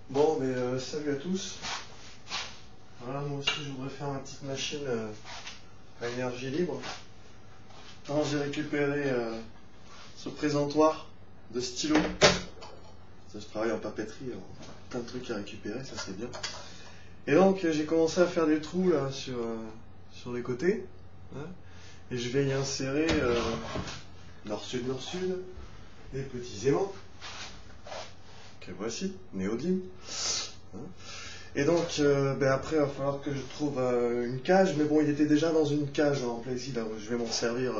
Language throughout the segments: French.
Bon, mais salut à tous. Voilà, moi aussi je voudrais faire ma petite machine à énergie libre. Alors j'ai récupéré ce présentoir de stylo. Ça, je travaille en papeterie, alors plein de trucs à récupérer, ça c'est bien. Et donc j'ai commencé à faire des trous là sur les côtés. Hein, et je vais y insérer nord-sud, nord-sud, des petits aimants. Que voici, néodyme. Hein. Et donc, après, il va falloir que je trouve une cage, mais bon, il était déjà dans une cage en plein ici, là où je vais m'en servir,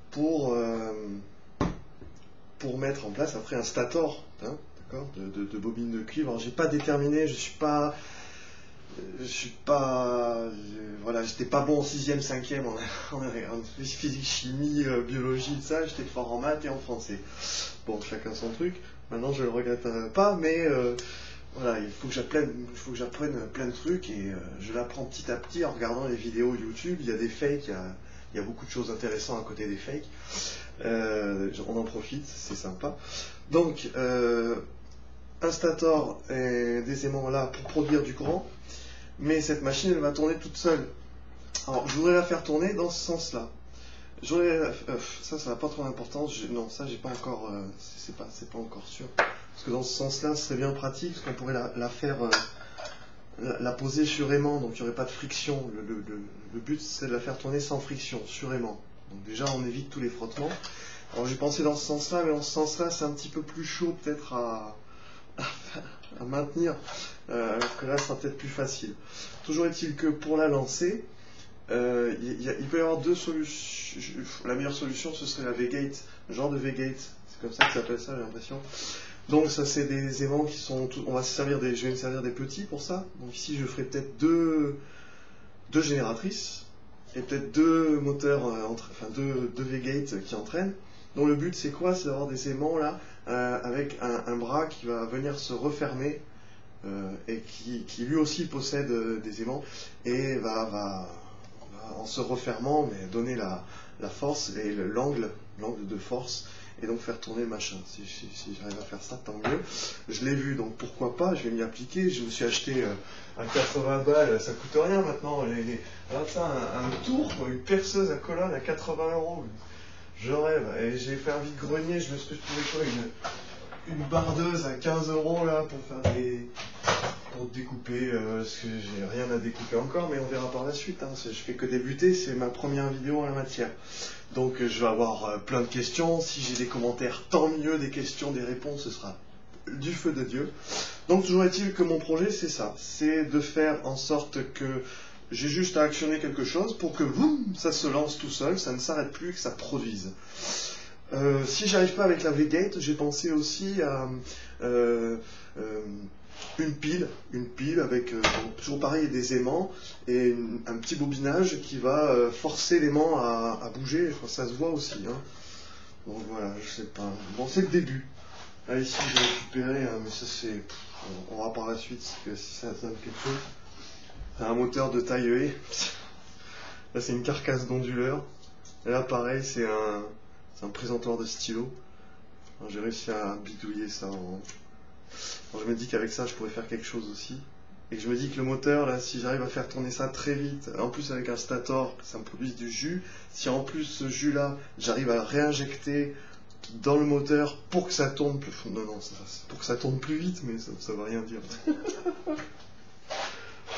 pour mettre en place après un stator, hein, d'accord, de bobines de cuivre. Alors, j'ai pas déterminé, voilà, j'étais pas bon en 6e, 5e en physique, chimie, biologie, tout ça, j'étais fort en maths et en français. Bon, chacun son truc. Maintenant, je le regrette pas, mais voilà, il faut que j'apprenne plein de trucs et je l'apprends petit à petit en regardant les vidéos YouTube. Il y a des fakes, il y a beaucoup de choses intéressantes à côté des fakes. On en profite, c'est sympa. Donc, un stator et des aimants là pour produire du courant, mais cette machine elle va tourner toute seule. Alors, je voudrais la faire tourner dans ce sens-là. Ça n'a pas trop d'importance. Non, ça j'ai pas encore, c'est pas encore sûr. Parce que dans ce sens-là, ce serait bien pratique, parce qu'on pourrait la faire, la poser sur aimant, donc il n'y aurait pas de friction. Le but c'est de la faire tourner sans friction, sur aimant. Donc déjà on évite tous les frottements. Alors j'ai pensé dans ce sens-là, mais dans ce sens-là c'est un petit peu plus chaud peut-être à maintenir, alors que là ça sera peut-être plus facile. Toujours est-il que pour la lancer, il peut y avoir deux solutions. La meilleure solution ce serait la V-gate, le genre de V-gate, c'est comme ça que ça s'appelle ça, j'ai l'impression. Donc ça c'est des aimants qui sont, on va se servir je vais me servir des petits pour ça. Donc ici je ferai peut-être deux génératrices et peut-être deux moteurs, deux V-gate qui entraînent. Donc le but c'est quoi? C'est d'avoir des aimants là avec un bras qui va venir se refermer et qui lui aussi possède des aimants et va en se refermant, mais donner la force et l'angle de force, et donc faire tourner le machin. Si j'arrive à faire ça, tant mieux. Je l'ai vu, donc pourquoi pas, je vais m'y appliquer. Je me suis acheté à 80 balles, ça coûte rien maintenant. Regarde ça, un tour, une perceuse à colonne à 80 €. Je rêve. Et j'ai fait un vide-grenier, je me suis trouvé quoi, une bardeuse à 15 € là pour faire pour découper, parce que j'ai rien à découper encore, mais on verra par la suite. Hein. Je fais que débuter, c'est ma première vidéo en la matière. Donc je vais avoir plein de questions. Si j'ai des commentaires, tant mieux, des questions, des réponses, ce sera du feu de Dieu. Donc toujours est-il que mon projet c'est ça, c'est de faire en sorte que j'ai juste à actionner quelque chose pour que boum, ça se lance tout seul, ça ne s'arrête plus, que ça produise. Si j'arrive pas avec la V-gate, j'ai pensé aussi à une pile avec toujours pareil des aimants et un petit bobinage qui va forcer l'aimant à bouger. Je crois que ça se voit aussi. Hein. Donc voilà, je sais pas. Bon, c'est le début. Là ici j'ai récupéré, mais ça c'est. On verra par la suite si ça donne quelque chose. C'est un moteur de taille E. Là c'est une carcasse d'onduleur. Là pareil, c'est un présentoir de stylo. J'ai réussi à bidouiller ça. Je me dis qu'avec ça je pourrais faire quelque chose aussi. Et je me dis que le moteur, là, si j'arrive à faire tourner ça très vite, en plus avec un stator, ça me produise du jus. Si en plus ce jus là, j'arrive à le réinjecter dans le moteur pour que ça tourne plus. Pour que ça tourne plus vite, mais ça veut rien dire.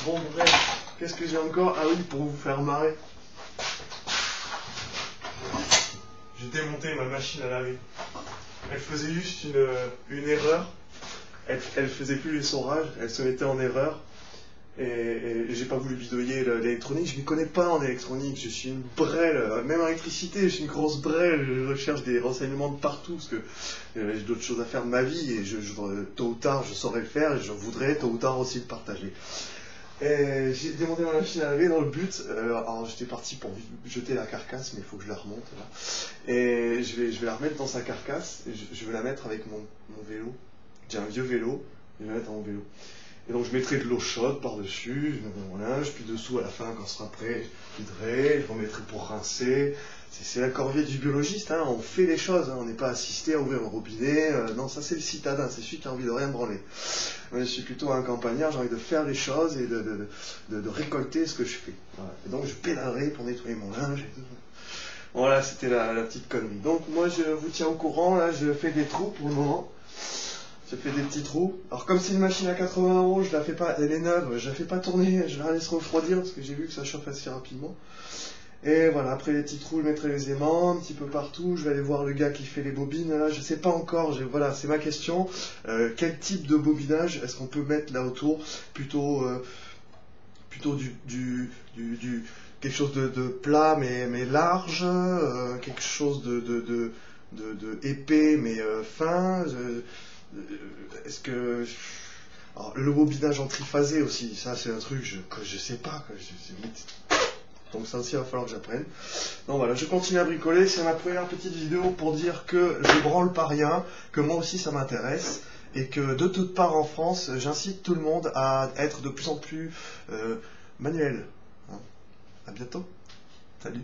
Bon bref, qu'est-ce que j'ai encore? Ah oui, pour vous faire marrer. J'ai démonté ma machine à laver. Elle faisait juste une erreur. Elle faisait plus les sondages, elle se mettait en erreur. Et j'ai pas voulu bidouiller l'électronique. Je m'y connais pas en électronique. Je suis une brêle, même en électricité, je suis une grosse brêle. Je recherche des renseignements de partout parce que j'ai d'autres choses à faire de ma vie et tôt ou tard je saurais le faire et je voudrais tôt ou tard aussi le partager. Et j'ai démonté ma machine à laver dans le but, alors j'étais parti pour jeter la carcasse, mais il faut que je la remonte là. Et je vais la remettre dans sa carcasse, et je vais la mettre avec mon vélo. J'ai un vieux vélo, je vais la mettre dans mon vélo. Et donc je mettrai de l'eau chaude par-dessus, je mettrai mon linge, puis dessous à la fin quand ce sera prêt, je viderai, je remettrai pour rincer. C'est la corvée du biologiste, hein, on fait les choses, hein, on n'est pas assisté à ouvrir un robinet, non, ça c'est le citadin, c'est celui qui a envie de rien branler. Moi, je suis plutôt un campagnard, j'ai envie de faire les choses et de récolter ce que je fais. Voilà. Et donc je pédalerai pour nettoyer mon linge et tout. Voilà, c'était la petite connerie. Donc moi je vous tiens au courant, là je fais des trous pour le moment. Je fais des petits trous. Alors comme c'est une machine à 80 €, je la fais pas, elle est neuve, je la fais pas tourner, je la laisse refroidir parce que j'ai vu que ça chauffe assez rapidement. Et voilà, après les petits trous, je mettrai les aimants un petit peu partout. Je vais aller voir le gars qui fait les bobines. Là, je sais pas encore. Voilà, c'est ma question. Quel type de bobinage est-ce qu'on peut mettre là autour? Plutôt quelque chose de plat mais large, quelque chose de épais mais fin. Est-ce que alors, le bobinage en triphasé aussi, ça c'est un truc que je sais pas. Donc ça aussi, il va falloir que j'apprenne. Donc voilà, je continue à bricoler. C'est ma première petite vidéo pour dire que je branle pas rien, que moi aussi ça m'intéresse, et que de toutes parts en France, j'incite tout le monde à être de plus en plus manuel. Hein. À bientôt. Salut.